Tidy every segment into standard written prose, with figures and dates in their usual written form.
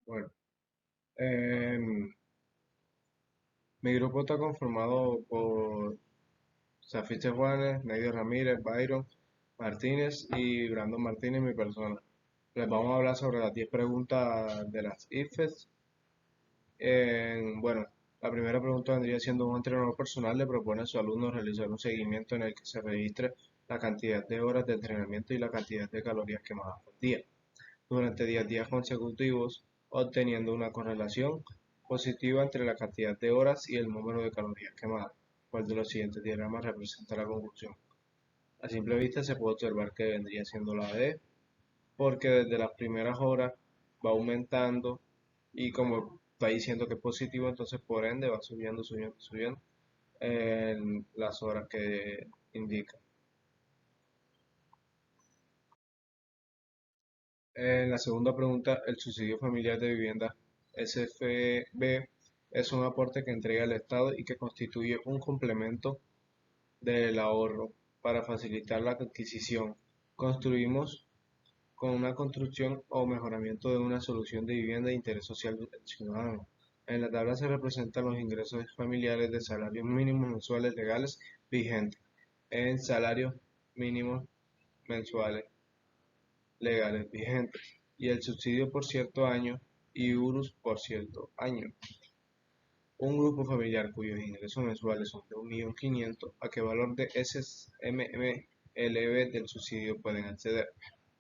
Bueno, em, mi grupo está conformado por Safiche Juanes, Neidy Ramírez, Byron Martínez y Brandon Martínez, mi persona. Les vamos a hablar sobre las 10 preguntas de las IFES. Bueno, la primera pregunta vendría siendo: un entrenador personal le propone a su alumno realizar un seguimiento en el que se registre la cantidad de horas de entrenamiento y la cantidad de calorías quemadas por día durante 10 días consecutivos, obteniendo una correlación positiva entre la cantidad de horas y el número de calorías quemadas. ¿Cuál de los siguientes diagramas representa la conclusión? A simple vista se puede observar que vendría siendo la D, porque desde las primeras horas va aumentando y como está diciendo que es positivo, entonces por ende va subiendo, subiendo, subiendo en las horas que indica. En la segunda pregunta, el subsidio familiar de vivienda SFB es un aporte que entrega el Estado y que constituye un complemento del ahorro para facilitar la adquisición. Construimos con una construcción o mejoramiento de una solución de vivienda de interés social del ciudadano. En la tabla se representan los ingresos familiares de salarios mínimos mensuales legales vigentes en salarios mínimos mensuales legales vigentes y el subsidio por cierto año y URUS por cierto año. Un grupo familiar cuyos ingresos mensuales son de 1.500.000, ¿a qué valor de SMMLB del subsidio pueden acceder?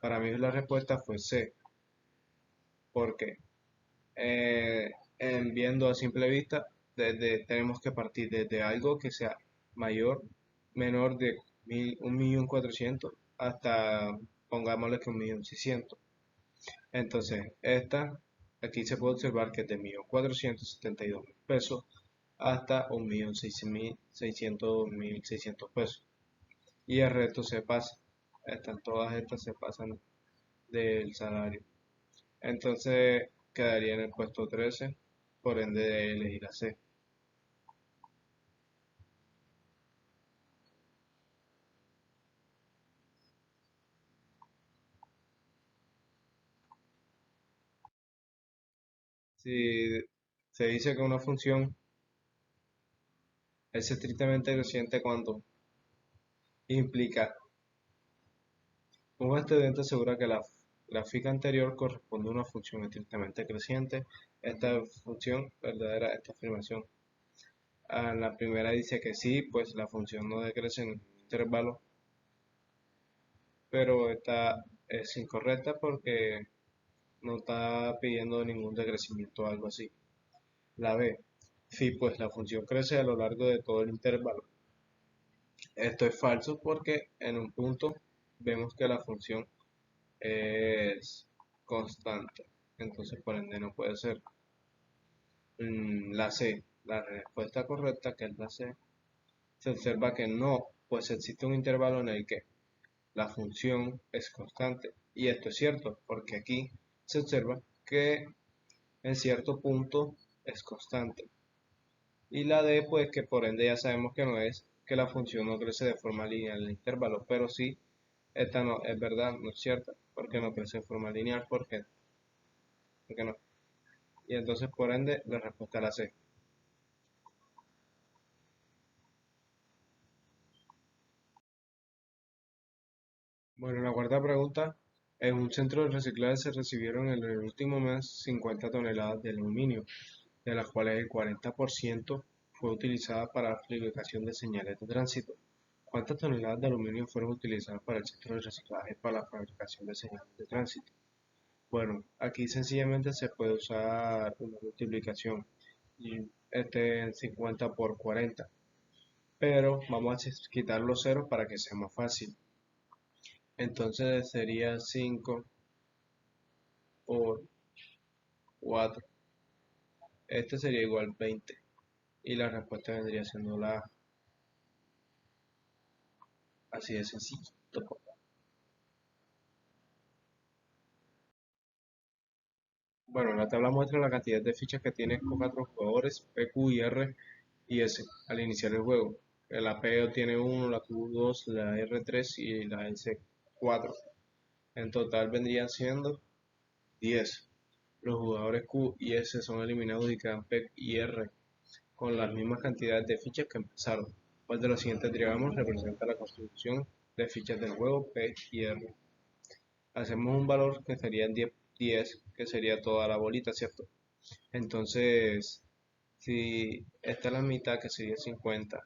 Para mí la respuesta fue C, porque eh, viendo a simple vista, tenemos que partir desde algo que sea mayor, menor de 1.400.000 hasta, pongámosle que 1.600.000. Entonces, aquí se puede observar que es de 1.472.000 pesos hasta 1.600.000 pesos. Y el resto se pasa. Todas estas se pasan del salario. Entonces, quedaría en el puesto 13, por ende de elegir la C. Si se dice que una función es estrictamente creciente cuando implica un estudiante asegura que la gráfica anterior corresponde a una función estrictamente creciente. Esta función verdadera, esta afirmación. La primera dice que sí, pues la función no decrece en ningún intervalo, pero esta es incorrecta porque no está pidiendo ningún decrecimiento o algo así. La B, sí, pues la función crece a lo largo de todo el intervalo. Esto es falso porque en un punto vemos que la función es constante, entonces por ende no puede ser. La C, la respuesta correcta, que es la C, se observa que no, pues existe un intervalo en el que la función es constante. Y esto es cierto, porque aquí se observa que en cierto punto es constante. Y la D, pues que por ende ya sabemos que no es, que la función no crece de forma lineal en el intervalo, pero sí, esta no es verdad, no es cierta, porque no crece de forma lineal, porque no. Y entonces por ende la respuesta es la C. Bueno, la cuarta pregunta. En un centro de reciclaje se recibieron en el último mes 50 toneladas de aluminio, de las cuales el 40% fue utilizada para la fabricación de señales de tránsito. ¿Cuántas toneladas de aluminio fueron utilizadas para el centro de reciclaje para la fabricación de señales de tránsito? Bueno, aquí sencillamente se puede usar una multiplicación, y este es 50 por 40, pero vamos a quitar los ceros para que sea más fácil. Entonces sería 5 por 4. Este sería igual a 20. Y la respuesta vendría siendo la A. Así de sencillo. Bueno, la tabla muestra la cantidad de fichas que tiene con cuatro jugadores P, Q y R y S al iniciar el juego. La P tiene 1, la Q 2, la R 3 y la S 4. En total vendrían siendo 10. Los jugadores Q y S son eliminados y quedan P y R con las mismas cantidades de fichas que empezaron. ¿Cuál de los siguientes diagramas representa la constitución de fichas del juego P y R? Hacemos un valor que sería 10, que sería toda la bolita, ¿cierto? Entonces, si esta es la mitad, que sería 50,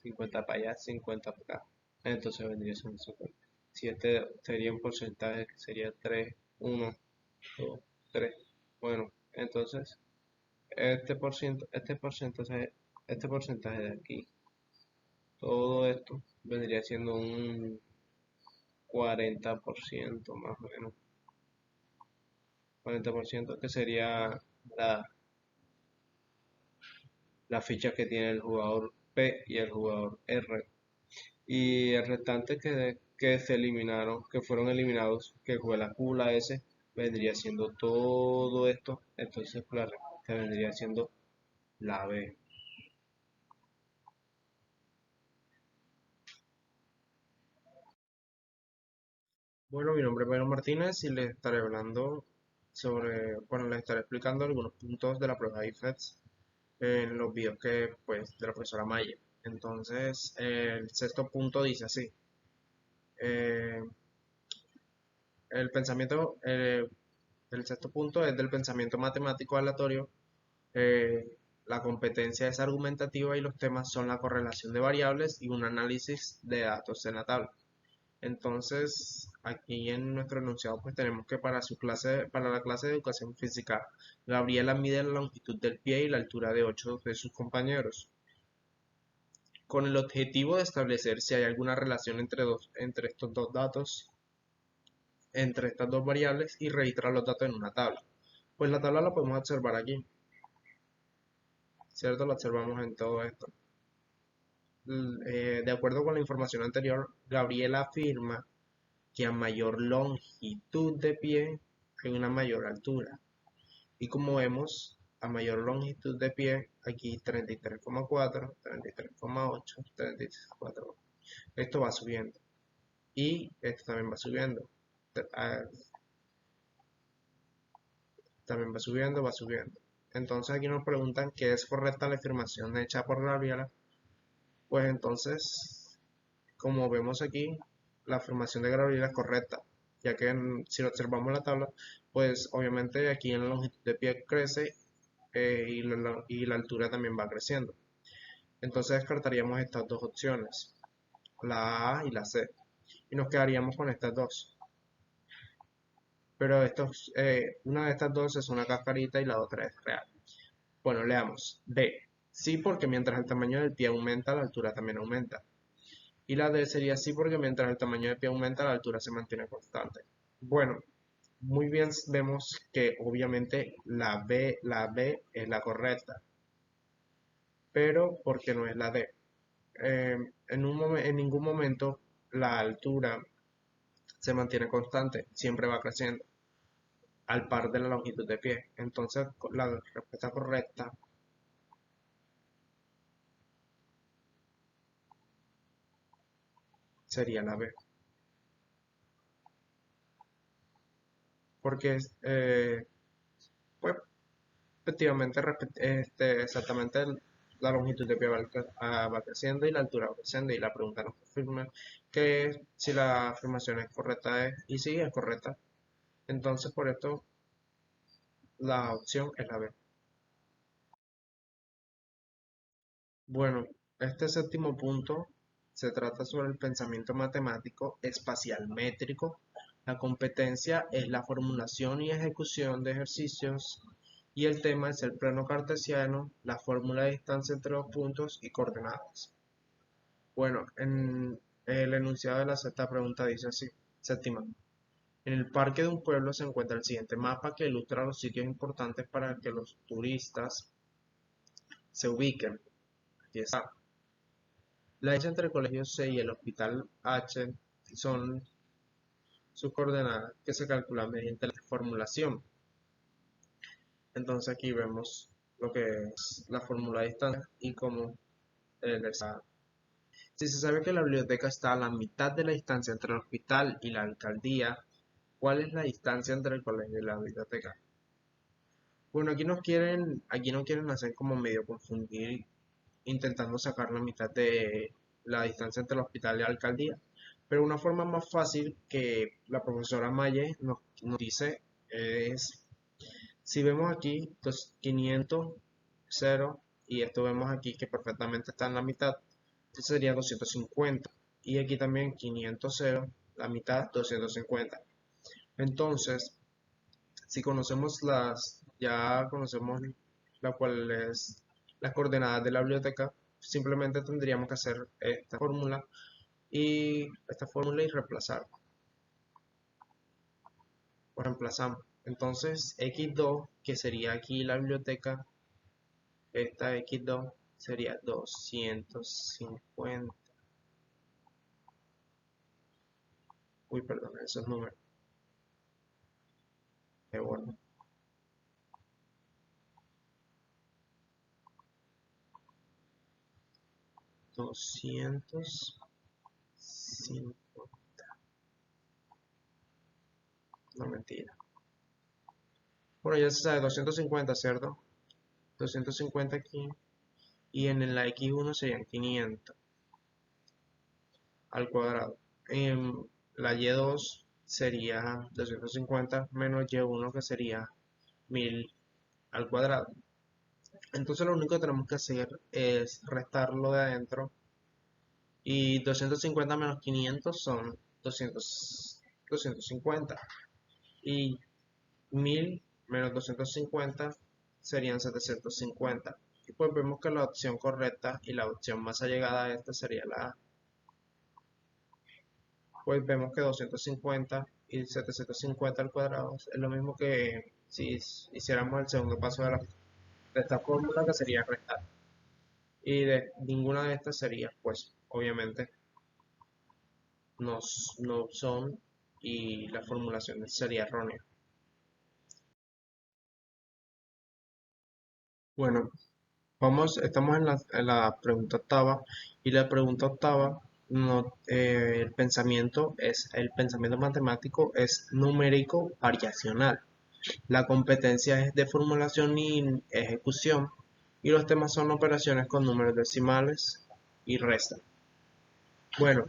50 para allá, 50 para acá, entonces vendría siendo 50. Si este sería un porcentaje, que sería 3, 1, 2, 3. Bueno, entonces este porcentaje de aquí, todo esto vendría siendo un 40% más o menos. 40% que sería la, la ficha que tiene el jugador P y el jugador R. Y el restante que se eliminaron, que fueron eliminados, que fue la Q, la S, vendría siendo todo esto. Entonces la respuesta vendría siendo la B. Bueno, mi nombre es Pedro Martínez y les estaré hablando bueno, les estaré explicando algunos puntos de la prueba de IFETS en los videos de la profesora Maya. Entonces, el sexto punto dice así. eh, el pensamiento, el sexto punto es del pensamiento matemático aleatorio. eh, la competencia es argumentativa y los temas son la correlación de variables y un análisis de datos en la tabla. Entonces, aquí en nuestro enunciado, pues tenemos que para la clase de educación física, Gabriela mide la longitud del pie y la altura de 8 de sus compañeros, con el objetivo de establecer si hay alguna relación entre estos dos datos, entre estas dos variables y registrar los datos en una tabla. Pues la tabla la podemos observar aquí, ¿cierto? La observamos en todo esto. De acuerdo con la información anterior, Gabriela afirma que a mayor longitud de pie hay una mayor altura. Y como vemos, a mayor longitud de pie, aquí 33,4, 33,8, 33,4. Esto va subiendo. Y esto también va subiendo. Ah, También va subiendo, va subiendo. Entonces aquí nos preguntan qué es correcta la afirmación hecha por Gabriela. Pues entonces, como vemos aquí, la afirmación de Gabriela es correcta, ya que si observamos la tabla, pues obviamente aquí en la longitud de pie crece y la altura también va creciendo. Entonces descartaríamos estas dos opciones, la A y la C, y nos quedaríamos con estas dos. Pero una de estas dos es una cascarita y la otra es real. Bueno, leamos. B. Sí, porque mientras el tamaño del pie aumenta, la altura también aumenta. Y la D sería sí, porque mientras el tamaño del pie aumenta, la altura se mantiene constante. Bueno, muy bien vemos que obviamente la B es la correcta, pero porque no es la D. En ningún momento la altura se mantiene constante, siempre va creciendo al par de la longitud de pie. Entonces, la respuesta correcta sería la B, porque pues, efectivamente, exactamente la longitud de pie va creciendo y la altura va creciendo y la pregunta nos confirma que si la afirmación es correcta y sí, es correcta. Entonces, por esto, la opción es la B. Bueno, este séptimo punto se trata sobre el pensamiento matemático espacial métrico. La competencia es la formulación y ejecución de ejercicios y el tema es el plano cartesiano, la fórmula de distancia entre los puntos y coordenadas. Bueno, en el enunciado de la sexta pregunta dice así, séptima. En el parque de un pueblo se encuentra el siguiente mapa que ilustra los sitios importantes para que los turistas se ubiquen. Aquí está. La distancia entre el colegio C y el hospital H son sus coordenadas que se calculan mediante la formulación. Entonces aquí vemos lo que es la fórmula de distancia y cómo está. Si se sabe que la biblioteca está a la mitad de la distancia entre el hospital y la alcaldía, ¿Cuál es la distancia entre el colegio y la biblioteca? Bueno, aquí no quieren hacer como medio confundir, intentando sacar la mitad de la distancia entre el hospital y la alcaldía. Pero una forma más fácil que la profesora Maye nos dice es, si vemos aquí, 500, 0, y esto vemos aquí que perfectamente está en la mitad, entonces sería 250. Y aquí también 500, 0, la mitad, 250. Entonces, si conocemos ya conocemos la cual es las coordenadas de la biblioteca, simplemente tendríamos que hacer esta fórmula y reemplazar. O reemplazamos. Entonces, x2, que sería aquí la biblioteca, esta x2 sería 250. Uy, perdón, esos números. Bueno, 205. No, mentira. Bueno, ya se sabe, 250, ¿cierto? 250 aquí. Y en la x1 serían 500 al cuadrado. La y2 sería 250 menos y1, que sería 1000 al cuadrado. Entonces lo único que tenemos que hacer es restarlo de adentro. Y 250 menos 500 son 250. Y 1000 menos 250 serían 750. Y pues vemos que la opción correcta y la opción más allegada a esta sería la A. Pues vemos que 250 y 750 al cuadrado es lo mismo que si hiciéramos el segundo paso de esta fórmula, que sería restar. Y de ninguna de estas sería, pues, obviamente, no son, y la formulación sería errónea. Bueno, estamos en la pregunta octava, y la pregunta octava, el pensamiento matemático es numérico variacional. La competencia es de formulación y ejecución, y los temas son operaciones con números decimales y resta. Bueno,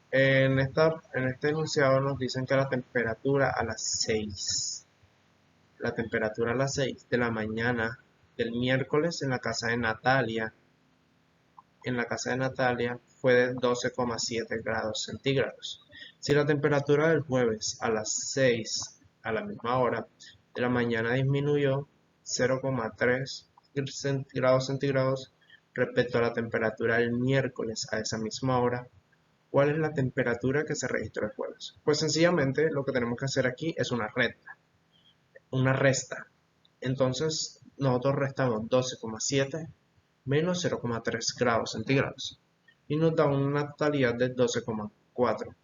en este enunciado nos dicen que la temperatura a las 6 de la mañana del miércoles en la casa de Natalia fue de 12,7 grados centígrados. Si la temperatura del jueves a las 6 a la misma hora de la mañana disminuyó 0,3 grados centígrados respecto a la temperatura del miércoles a esa misma hora, ¿cuál es la temperatura que se registró el jueves? Pues sencillamente lo que tenemos que hacer aquí es una resta. Entonces nosotros restamos 12,7 menos 0,3 grados centígrados y nos da una totalidad de 12,4.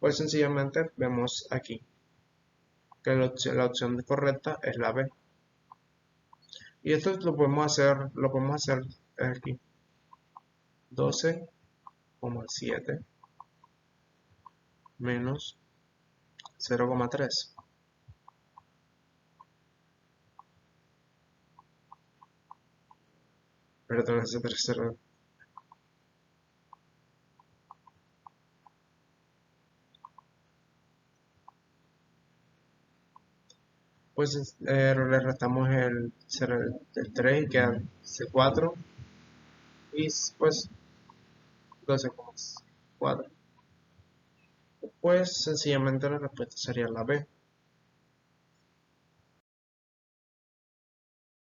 Pues sencillamente vemos aquí que la opción correcta es la B. Y esto lo podemos hacer aquí. 12,7 menos 0,3. Perdón, ese tercero. Pues le restamos el 3 y queda C4. Y pues 12,4. Pues sencillamente la respuesta sería la B.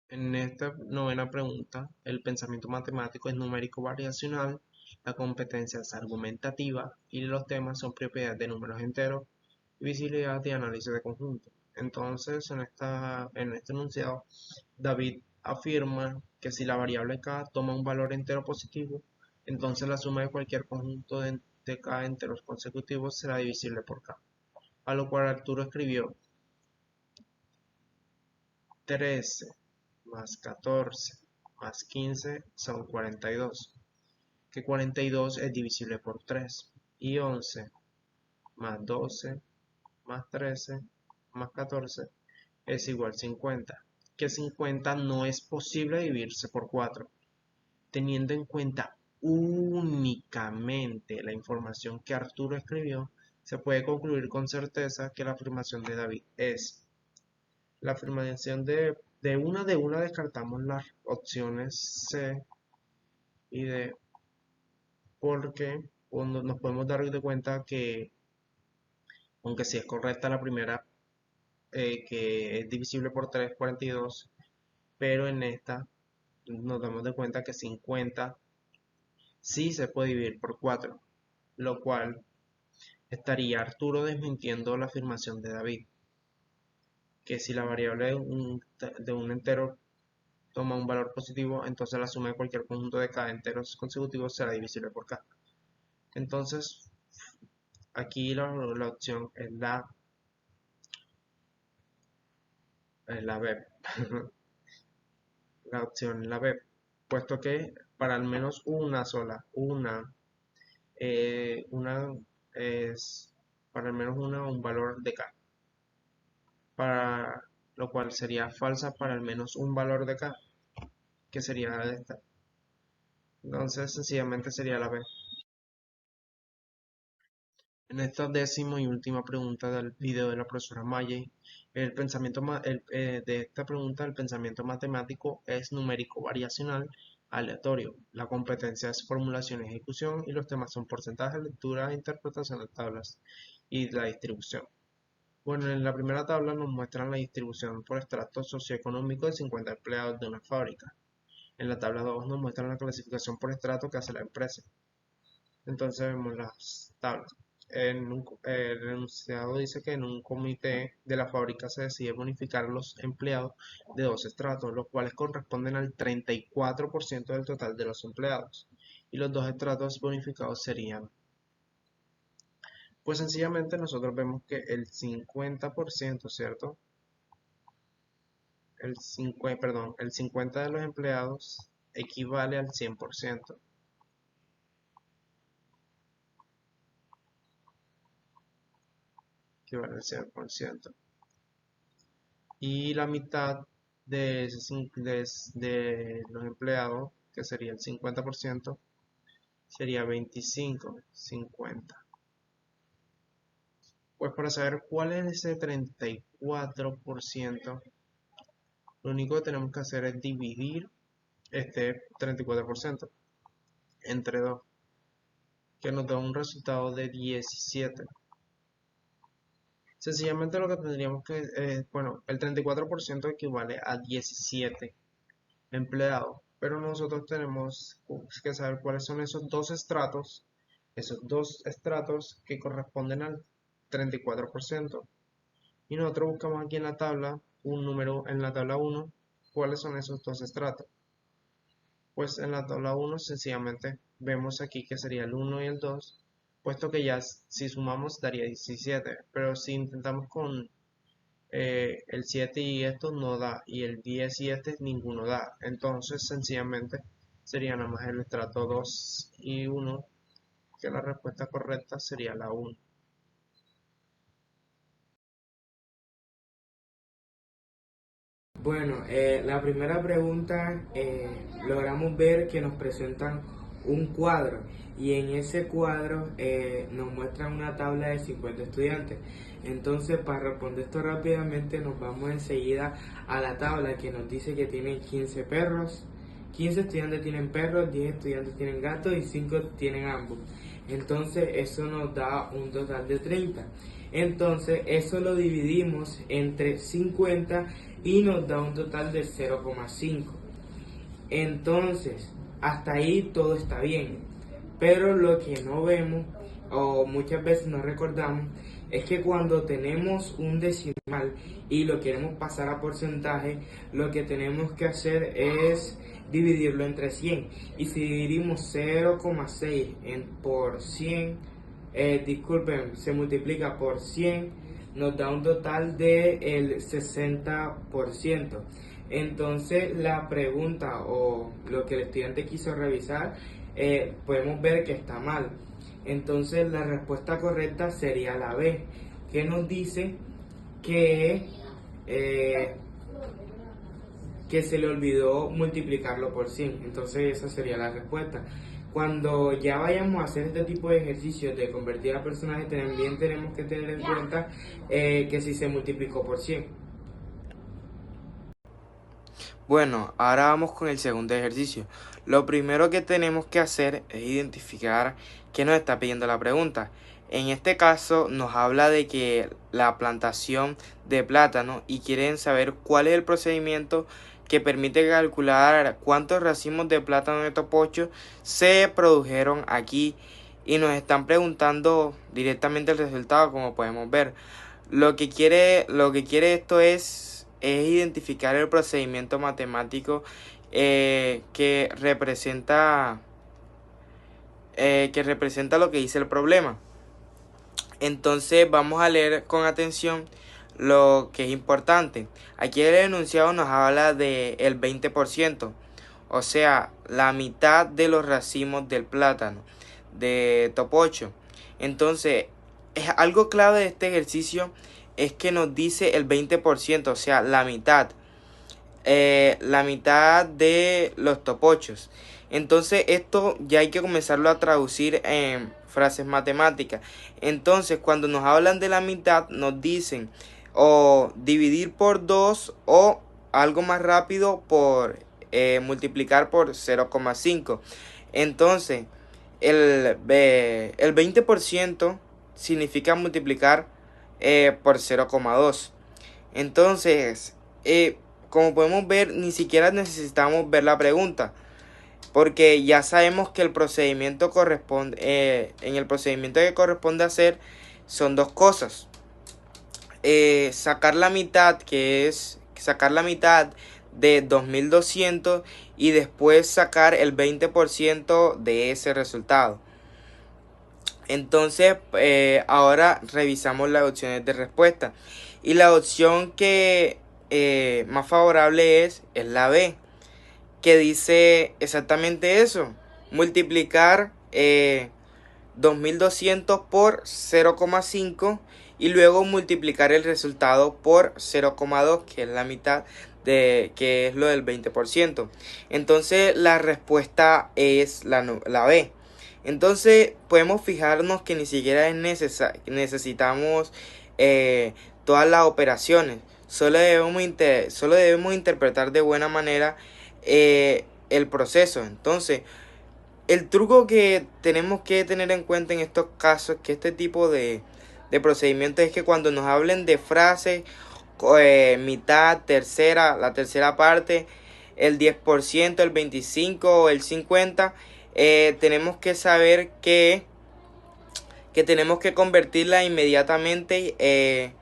En esta novena pregunta, el pensamiento matemático es numérico variacional, la competencia es argumentativa y los temas son propiedad de números enteros y visibilidad y análisis de conjunto. Entonces, en este enunciado, David afirma que si la variable k toma un valor entero positivo, entonces la suma de cualquier conjunto de k enteros consecutivos será divisible por k. A lo cual Arturo escribió 13 más 14 más 15 son 42, que 42 es divisible por 3, y 11 más 12 más 13 más 14 es igual a 50. Que 50 no es posible dividirse por 4. Teniendo en cuenta únicamente la información que Arturo escribió, se puede concluir con certeza que la afirmación de David es. La afirmación de una descartamos las opciones C y D porque nos podemos dar de cuenta que, aunque sí es correcta la primera, que es divisible por 3, 42, pero en esta nos damos de cuenta que 50 sí se puede dividir por 4, lo cual estaría Arturo desmintiendo la afirmación de David, que si la variable de un entero toma un valor positivo, entonces la suma de cualquier conjunto de k enteros consecutivos será divisible por k. Entonces, aquí la opción es la B. La opción es la B, puesto que para al menos una es para al menos un valor de k, para lo cual sería falsa para al menos un valor de k, que sería esta. Entonces, sencillamente sería la B. En esta décima y última pregunta del video de la profesora Maye, de esta pregunta, el pensamiento matemático es numérico variacional aleatorio. La competencia es formulación y ejecución y los temas son porcentaje, lectura, interpretación de tablas y la distribución. Bueno, en la primera tabla nos muestran la distribución por estrato socioeconómico de 50 empleados de una fábrica. En la tabla 2 nos muestran la clasificación por estrato que hace la empresa. Entonces vemos las tablas. El enunciado dice que en un comité de la fábrica se decide bonificar a los empleados de dos estratos, los cuales corresponden al 34% del total de los empleados. Y los dos estratos bonificados serían, pues sencillamente nosotros vemos que el 50%, ¿cierto? El 50 de los empleados equivale al 100%. Equivale al 100%. Y la mitad de los empleados, que sería el 50%, sería 25, 50. Pues para saber cuál es ese 34%, lo único que tenemos que hacer es dividir este 34% entre 2, que nos da un resultado de 17. Sencillamente lo que tendríamos que, el 34% equivale a 17 empleados, pero nosotros tenemos que saber cuáles son esos dos estratos que corresponden al 34%. Y nosotros buscamos aquí en la tabla un número, en la tabla 1, cuáles son esos dos estratos. Pues en la tabla 1 sencillamente vemos aquí que sería el 1 y el 2, puesto que ya si sumamos daría 17, pero si intentamos con el 7 y esto no da, y el 10 y este ninguno da, entonces sencillamente sería nada más el estrato 2 y 1, que la respuesta correcta sería la 1. Bueno, la primera pregunta, logramos ver que nos presentan un cuadro y en ese cuadro nos muestran una tabla de 50 estudiantes. Entonces, para responder esto rápidamente, nos vamos enseguida a la tabla que nos dice que tienen 15 perros, 15 estudiantes tienen perros, 10 estudiantes tienen gatos y 5 tienen ambos. Entonces, eso nos da un total de 30. Entonces, eso lo dividimos entre 50 y nos da un total de 0,5. Entonces, hasta ahí todo está bien. Pero lo que no vemos o muchas veces no recordamos es que cuando tenemos un decimal y lo queremos pasar a porcentaje, lo que tenemos que hacer es dividirlo entre 100. Y si dividimos 0,6 por 100, disculpen, se multiplica por 100, nos da un total de el 60%. Entonces la pregunta o lo que el estudiante quiso revisar, podemos ver que está mal. Entonces la respuesta correcta sería la B. que nos dice que, que se le olvidó multiplicarlo por 100. Entonces esa sería la respuesta. Cuando ya vayamos a hacer este tipo de ejercicios de convertir a personajes, también tenemos que tener en cuenta que si se multiplicó por 100. Bueno, ahora vamos con el segundo ejercicio. Lo primero que tenemos que hacer es identificar qué nos está pidiendo la pregunta. En este caso nos habla de que la plantación de plátano y quieren saber cuál es el procedimiento que permite calcular cuántos racimos de plátano de topocho se produjeron aquí y nos están preguntando directamente el resultado, como podemos ver. Lo que quiere esto es identificar el procedimiento matemático que representa lo que dice el problema. Entonces vamos a leer con atención lo que es importante. Aquí el enunciado nos habla del 20%, o sea, la mitad de los racimos del plátano de topocho. Entonces, es algo clave de este ejercicio es que nos dice el 20%, o sea, la mitad de los topochos. Entonces esto ya hay que comenzarlo a traducir en frases matemáticas. Entonces cuando nos hablan de la mitad nos dicen o dividir por 2 o algo más rápido por multiplicar por 0,5. Entonces el 20% significa multiplicar por 0,2. Entonces como podemos ver, ni siquiera necesitamos ver la pregunta, porque ya sabemos que el procedimiento corresponde, en el procedimiento que corresponde hacer son dos cosas. Sacar la mitad, que es sacar la mitad de 2200 y después sacar el 20% de ese resultado. Entonces, ahora revisamos las opciones de respuesta. Y la opción que más favorable es la B, que dice exactamente eso: multiplicar 2200 por 0,5 y luego multiplicar el resultado por 0,2, que es la mitad que es lo del 20%. Entonces la respuesta es la B. Entonces podemos fijarnos que ni siquiera necesitamos todas las operaciones. Solo debemos interpretar de buena manera el proceso. Entonces, el truco que tenemos que tener en cuenta en estos casos, que este tipo de procedimientos, es que cuando nos hablen de frases, mitad, tercera, la tercera parte, el 10%, el 25% o el 50%, tenemos que saber que tenemos que convertirla inmediatamente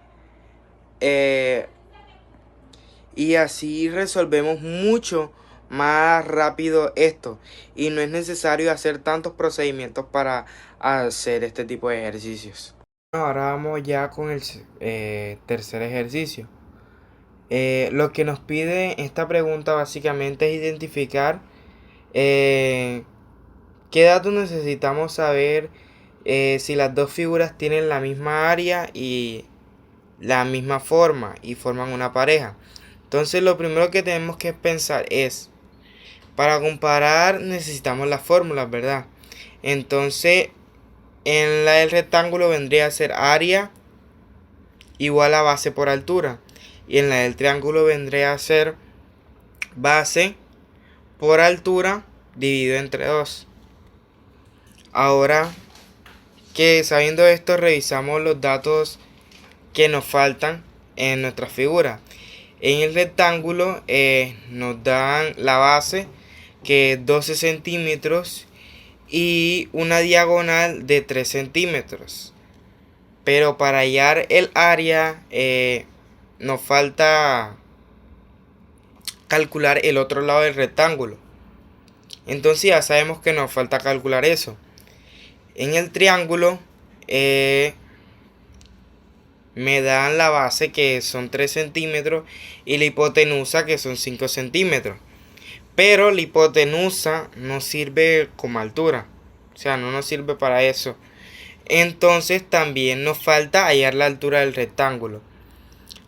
y así resolvemos mucho más rápido esto y no es necesario hacer tantos procedimientos para hacer este tipo de ejercicios. Ahora vamos ya con el tercer ejercicio. Lo que nos pide esta pregunta básicamente es identificar qué datos necesitamos saber si las dos figuras tienen la misma área y la misma forma y forman una pareja. Entonces lo primero que tenemos que pensar es, para comparar necesitamos las fórmulas, ¿verdad? Entonces en la del rectángulo vendría a ser área igual a base por altura, y en la del triángulo vendría a ser base por altura dividido entre 2. Ahora que sabiendo esto, revisamos los datos que nos faltan en nuestra figura. En el rectángulo nos dan la base, que es 12 centímetros, y una diagonal de 3 centímetros. Pero para hallar el área nos falta calcular el otro lado del rectángulo. Entonces ya sabemos que nos falta calcular eso. En el triángulo me dan la base, que son 3 centímetros, y la hipotenusa, que son 5 centímetros. Pero la hipotenusa no sirve como altura, o sea, no nos sirve para eso. Entonces también nos falta hallar la altura del rectángulo.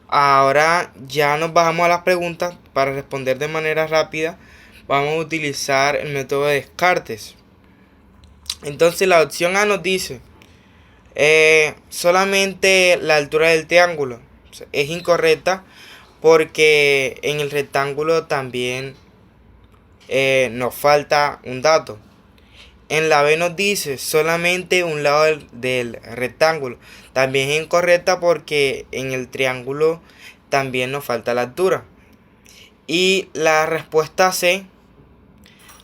Ahora ya nos bajamos a las preguntas. Para responder de manera rápida vamos a utilizar el método de Descartes. Entonces la opción A nos dice solamente la altura del triángulo. O sea, es incorrecta porque en el rectángulo también nos falta un dato. En la B nos dice solamente un lado del rectángulo. También es incorrecta porque en el triángulo también nos falta la altura. Y la respuesta C,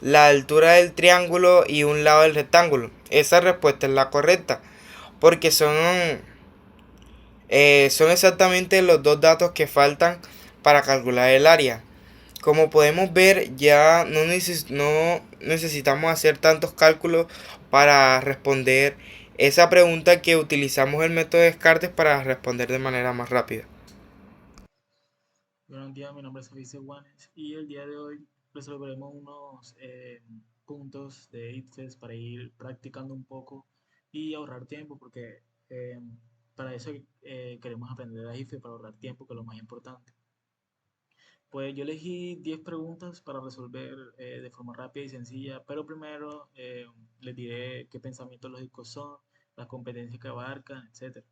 la altura del triángulo y un lado del rectángulo. Esa respuesta es la correcta porque son exactamente los dos datos que faltan para calcular el área. Como podemos ver, ya no necesitamos hacer tantos cálculos para responder esa pregunta, que utilizamos el método de Descartes para responder de manera más rápida. Buenos días, mi nombre es Felice Juanes y el día de hoy resolveremos unos puntos de IPFES para ir practicando un poco y ahorrar tiempo, porque para eso queremos aprender a IPFES, para ahorrar tiempo, que es lo más importante. Pues yo elegí 10 preguntas para resolver de forma rápida y sencilla, pero primero les diré qué pensamientos lógicos son, las competencias que abarcan, etc.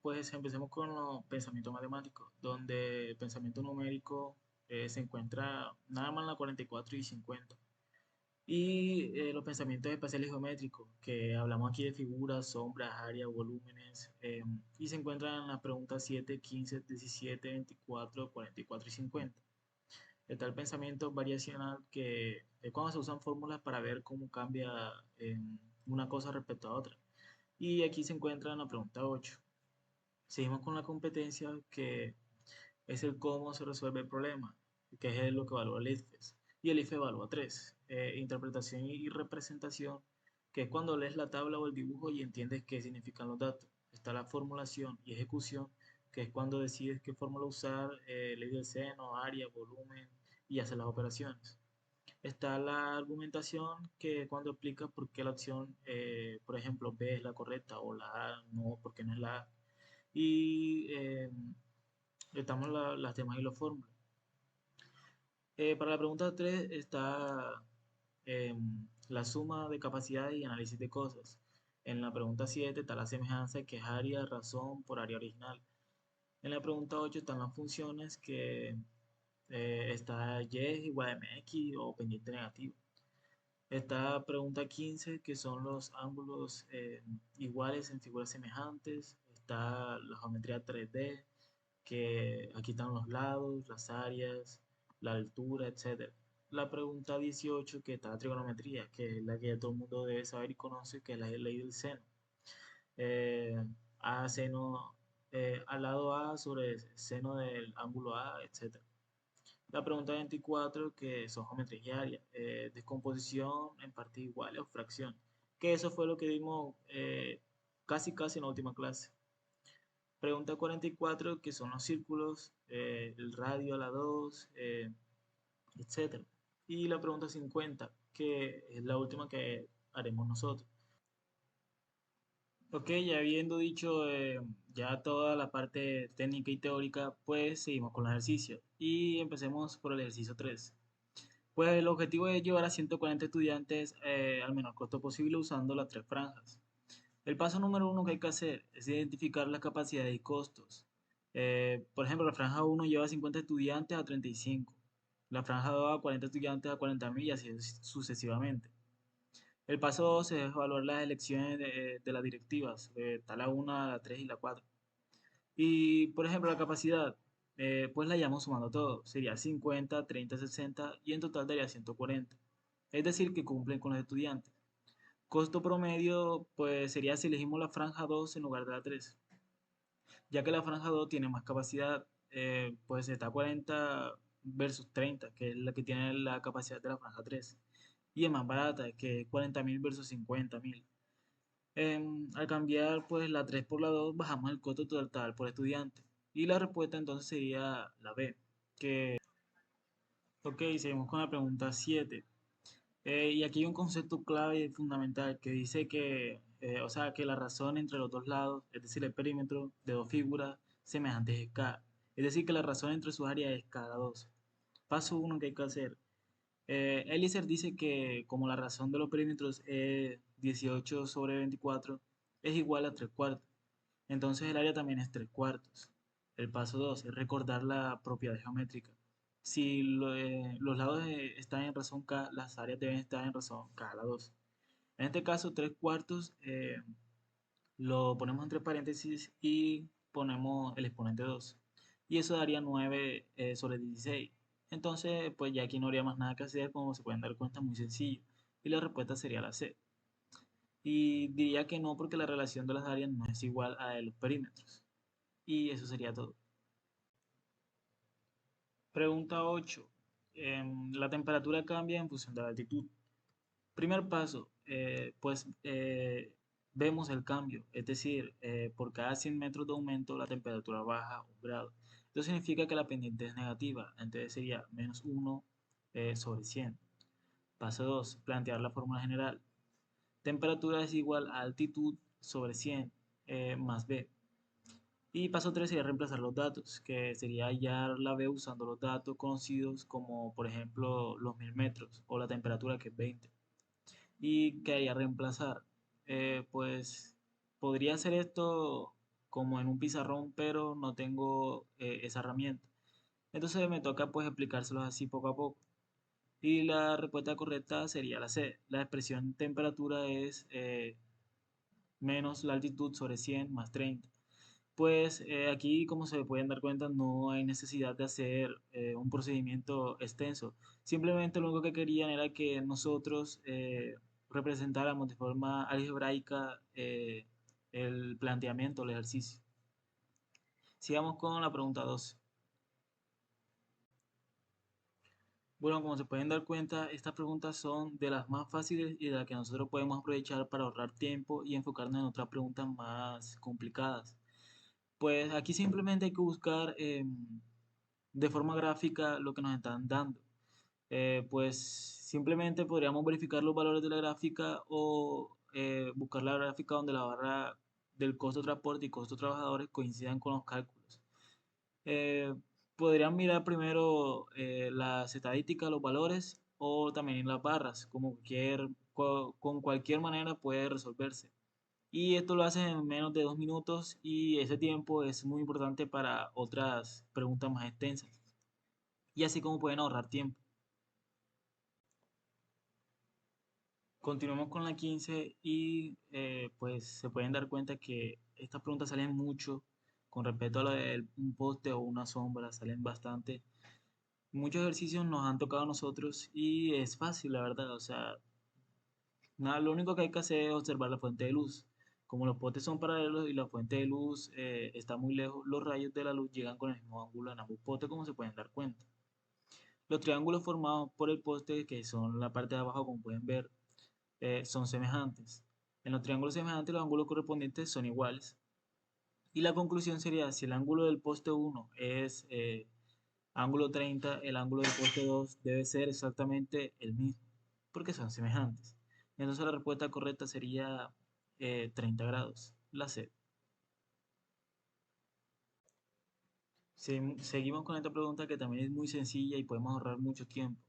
Pues empecemos con los pensamientos matemáticos, donde el pensamiento numérico se encuentra nada más en la 44 y 50. Y los pensamientos espaciales y geométricos, que hablamos aquí de figuras, sombras, áreas, volúmenes, y se encuentran en las preguntas 7, 15, 17, 24, 44 y 50. Está el pensamiento variacional, que es cuando se usan fórmulas para ver cómo cambia una cosa respecto a otra. Y aquí se encuentra en la pregunta 8. Seguimos con la competencia, que es el cómo se resuelve el problema, que es lo que evalúa el IFES. Y el IFE evalúa tres: interpretación y representación, que es cuando lees la tabla o el dibujo y entiendes qué significan los datos. Está la formulación y ejecución, que es cuando decides qué fórmula usar, ley del seno, área, volumen, y haces las operaciones. Está la argumentación, que es cuando explicas por qué la opción, por ejemplo, B es la correcta, o la A no, porque no es la A. Y estamos las temas y los fórmulas. Para la pregunta 3 está la suma de capacidades y análisis de cosas. En la pregunta 7 está la semejanza, que es área razón por área original. En la pregunta 8 están las funciones, que está y es igual a mx o pendiente negativo. Está pregunta 15, que son los ángulos iguales en figuras semejantes. Está la geometría 3D, que aquí están los lados, las áreas, la altura, etc. La pregunta 18, que está la trigonometría, que es la que todo el mundo debe saber y conoce, que es la ley del seno. Eh, a seno, al lado A sobre el seno del ángulo A, etc. La pregunta 24, que son geometrías y áreas, descomposición en partes iguales o fracción, que eso fue lo que dimos casi en la última clase. Pregunta 44, que son los círculos, el radio a la 2, etc. Y la pregunta 50, que es la última que haremos nosotros. Ok, ya habiendo dicho ya toda la parte técnica y teórica, pues seguimos con los ejercicios. Y empecemos por el ejercicio 3. Pues el objetivo es llevar a 140 estudiantes al menor costo posible usando las tres franjas. El paso número 1 que hay que hacer es identificar las capacidades y costos. Por ejemplo, la franja 1 lleva 50 estudiantes a 35. La franja 2 a 40 estudiantes a 40.000, y así sucesivamente. El paso 2 es evaluar las elecciones de las directivas. Está la 1, la 3 y la 4. Y, por ejemplo, la capacidad, pues la llamamos sumando todo. Sería 50, 30, 60 y en total daría 140. Es decir, que cumplen con los estudiantes. Costo promedio, pues sería si elegimos la franja 2 en lugar de la 3, ya que la franja 2 tiene más capacidad, pues está 40 versus 30, que es la que tiene la capacidad de la franja 3, y es más barata, que es 40.000 versus 50.000. Al cambiar pues la 3 por la 2, bajamos el costo total por estudiante, y la respuesta entonces sería la B. Ok, seguimos con la pregunta 7. Y aquí hay un concepto clave y fundamental que dice que, o sea, que la razón entre los dos lados, es decir, el perímetro de dos figuras semejantes es K. Es decir, que la razón entre sus áreas es K2. Paso uno que hay que hacer. Eliezer dice que como la razón de los perímetros es 18 sobre 24, es igual a 3 cuartos. Entonces el área también es 3 cuartos. El paso 2 es recordar la propiedad geométrica. Si los lados están en razón K, las áreas deben estar en razón K a la 2. En este caso, 3 cuartos lo ponemos entre paréntesis y ponemos el exponente 2. Y eso daría 9 sobre 16. Entonces, pues ya aquí no habría más nada que hacer, como se pueden dar cuenta, muy sencillo. Y la respuesta sería la C. Y diría que no porque la relación de las áreas no es igual a la de los perímetros. Y eso sería todo. Pregunta 8. La temperatura cambia en función de la altitud. Primer paso, vemos el cambio, es decir, por cada 100 metros de aumento la temperatura baja 1 grado. Esto significa que la pendiente es negativa, entonces sería -1 sobre 100. Paso 2, plantear la fórmula general. Temperatura es igual a altitud sobre 100 más B. Y paso 3 sería reemplazar los datos, que sería hallar la B usando los datos conocidos como por ejemplo los 1000 metros o la temperatura que es 20. ¿Y qué haría reemplazar? Pues podría hacer esto como en un pizarrón, pero no tengo esa herramienta. Entonces me toca pues explicárselos así poco a poco. Y la respuesta correcta sería la C. La expresión temperatura es menos la altitud sobre 100 más 30. Pues aquí, como se pueden dar cuenta, no hay necesidad de hacer un procedimiento extenso. Simplemente lo único que querían era que nosotros representáramos de forma algebraica el planteamiento, el ejercicio. Sigamos con la pregunta 12. Bueno, como se pueden dar cuenta, estas preguntas son de las más fáciles y de las que nosotros podemos aprovechar para ahorrar tiempo y enfocarnos en otras preguntas más complicadas. Pues aquí simplemente hay que buscar de forma gráfica lo que nos están dando. Pues simplemente podríamos verificar los valores de la gráfica o buscar la gráfica donde la barra del costo de transporte y costo de trabajadores coincidan con los cálculos. Eh, Podrían mirar primero las estadísticas, los valores o también las barras, como con cualquier manera puede resolverse. Y esto lo hacen en menos de 2 minutos y ese tiempo es muy importante para otras preguntas más extensas. Y así como pueden ahorrar tiempo. Continuamos con la 15 y pues se pueden dar cuenta que estas preguntas salen mucho con respecto a lo de un poste o una sombra, salen bastante. Muchos ejercicios nos han tocado a nosotros y es fácil, la verdad. O sea, nada, lo único que hay que hacer es observar la fuente de luz. Como los postes son paralelos y la fuente de luz está muy lejos, los rayos de la luz llegan con el mismo ángulo en ambos postes, como se pueden dar cuenta. Los triángulos formados por el poste, que son la parte de abajo, como pueden ver, son semejantes. En los triángulos semejantes los ángulos correspondientes son iguales. Y la conclusión sería, si el ángulo del poste 1 es ángulo 30, el ángulo del poste 2 debe ser exactamente el mismo, porque son semejantes. Entonces la respuesta correcta sería 30 grados, la C. Seguimos con esta pregunta que también es muy sencilla y podemos ahorrar mucho tiempo.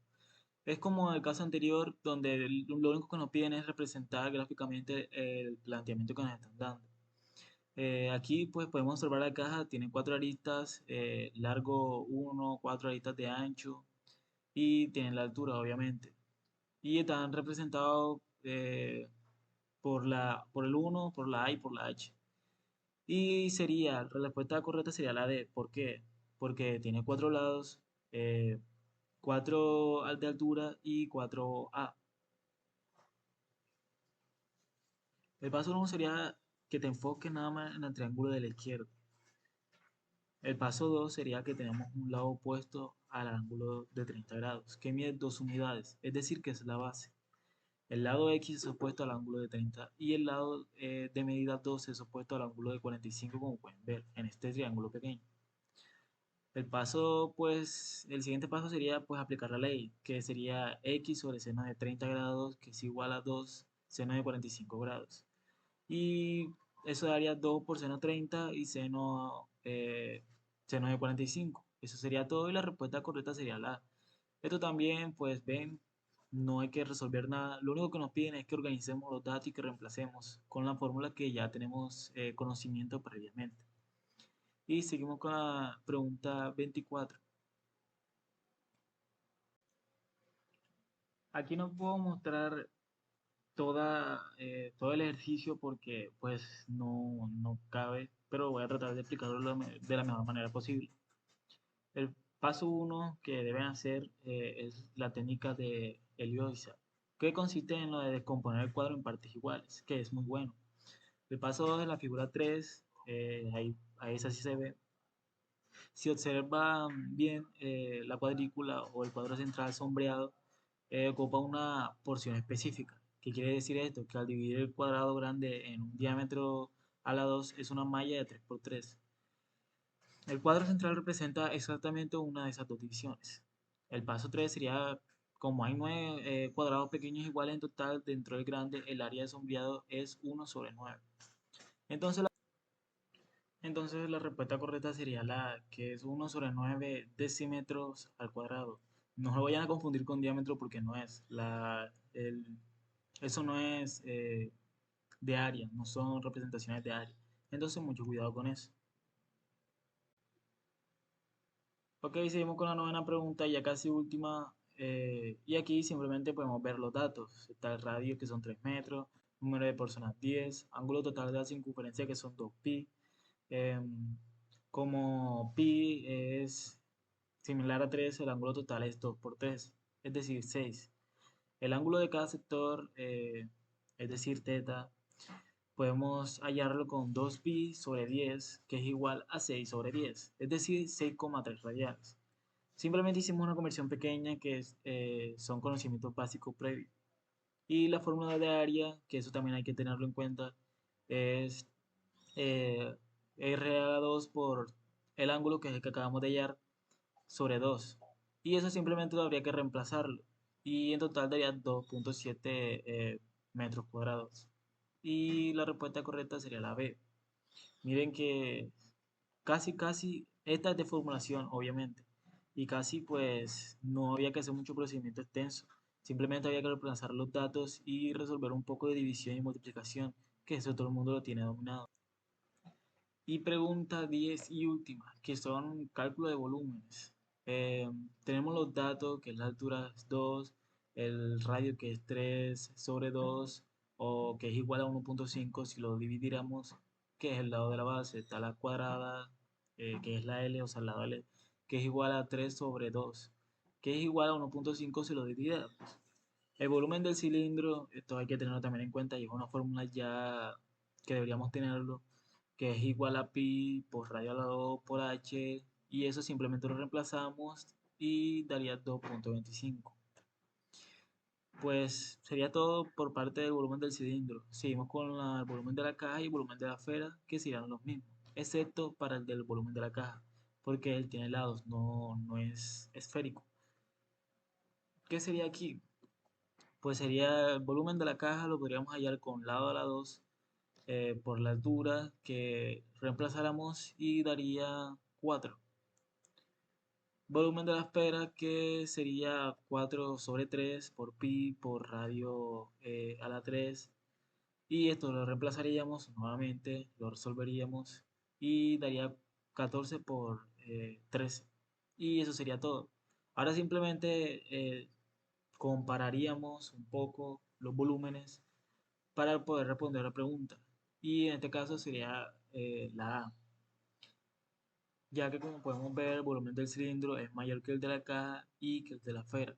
Es como el caso anterior, donde lo único que nos piden es representar gráficamente el planteamiento que nos están dando. Aquí pues podemos observar la caja, tiene 4 aristas, largo 1, 4 aristas de ancho y tienen la altura obviamente. Y están representados por el 1, por la A y por la H. Y sería, la respuesta correcta sería la D. ¿Por qué? Porque tiene 4 lados, 4 de altura y 4A. El paso 1 sería que te enfoques nada más en el triángulo de la izquierda. El paso 2 sería que tenemos un lado opuesto al ángulo de 30 grados, que mide 2 unidades, es decir, que es la base. El lado X es opuesto al ángulo de 30 y el lado de medida 12 es opuesto al ángulo de 45, como pueden ver en este triángulo pequeño. El siguiente paso sería pues aplicar la ley, que sería x sobre seno de 30 grados, que es igual a 2 seno de 45 grados. Y eso daría 2 por seno 30 y seno de 45. Eso sería todo y la respuesta correcta sería la A. Esto también, pues ven, no hay que resolver nada. Lo único que nos piden es que organicemos los datos y que reemplacemos con la fórmula que ya tenemos conocimiento previamente. Y seguimos con la pregunta 24. Aquí no puedo mostrar todo el ejercicio porque pues no cabe, pero voy a tratar de explicarlo de la mejor manera posible. El paso uno que deben hacer es la técnica de Heliosa, que consiste en lo de descomponer el cuadro en partes iguales, que es muy bueno. El paso 2 es la figura 3, ahí esa sí se ve. Si observan bien la cuadrícula o el cuadro central sombreado, ocupa una porción específica. ¿Qué quiere decir esto? Que al dividir el cuadrado grande en un diámetro a la 2 es una malla de 3 por 3. El cuadro central representa exactamente una de esas dos divisiones. El paso 3 sería, como hay 9 cuadrados pequeños iguales en total dentro del grande, el área de sombreado es 1/9. Entonces la respuesta correcta sería la que es 1/9 decímetros al cuadrado. No lo vayan a confundir con diámetro porque no es. Eso no es de área, no son representaciones de área. Entonces, mucho cuidado con eso. Ok, seguimos con la novena pregunta, ya casi última. Y aquí simplemente podemos ver los datos. Está el radio, que son 3 metros, número de personas 10, ángulo total de la circunferencia, que son 2pi. Como pi es similar a 3, el ángulo total es 2 por 3, es decir, 6. El ángulo de cada sector, es decir, teta, podemos hallarlo con 2pi sobre 10, que es igual a 6 sobre 10, es decir, 6,3 radianes. Simplemente hicimos una conversión pequeña que son conocimientos básicos previos. Y la fórmula de área, que eso también hay que tenerlo en cuenta, es eh, R a la 2 por el ángulo que es el que acabamos de hallar sobre 2. Y eso simplemente habría que reemplazarlo. Y en total daría 2,7 metros cuadrados. Y la respuesta correcta sería la B. Miren que casi, esta es de formulación, obviamente. Y casi pues no había que hacer mucho procedimiento extenso. Simplemente había que reemplazar los datos y resolver un poco de división y multiplicación, que eso todo el mundo lo tiene dominado. Y pregunta 10 y última, que son cálculo de volúmenes. Tenemos los datos, que la altura es 2, el radio que es 3 sobre 2, o que es igual a 1,5 si lo dividiéramos, que es el lado de la base, está la cuadrada, que es la L, o sea, el lado L, que es igual a 3 sobre 2, que es igual a 1,5 si lo dividiéramos. El volumen del cilindro, esto hay que tenerlo también en cuenta, y es una fórmula ya que deberíamos tenerlo, que es igual a pi por radio a la 2 por h, y eso simplemente lo reemplazamos y daría 2,25. Pues sería todo por parte del volumen del cilindro. Seguimos con el volumen de la caja y el volumen de la esfera, que serían los mismos, excepto para el del volumen de la caja, porque él tiene lados, no es esférico. ¿Qué sería aquí? Pues sería el volumen de la caja, lo podríamos hallar con lado a la 2 por la altura que reemplazáramos y daría 4. Volumen de la esfera que sería 4 sobre 3 por pi por radio a la 3. Y esto lo reemplazaríamos nuevamente, lo resolveríamos y daría 14 por 13. Y eso sería todo. Ahora simplemente compararíamos un poco los volúmenes para poder responder la pregunta. Y en este caso sería la A, ya que como podemos ver el volumen del cilindro es mayor que el de la caja y que el de la esfera.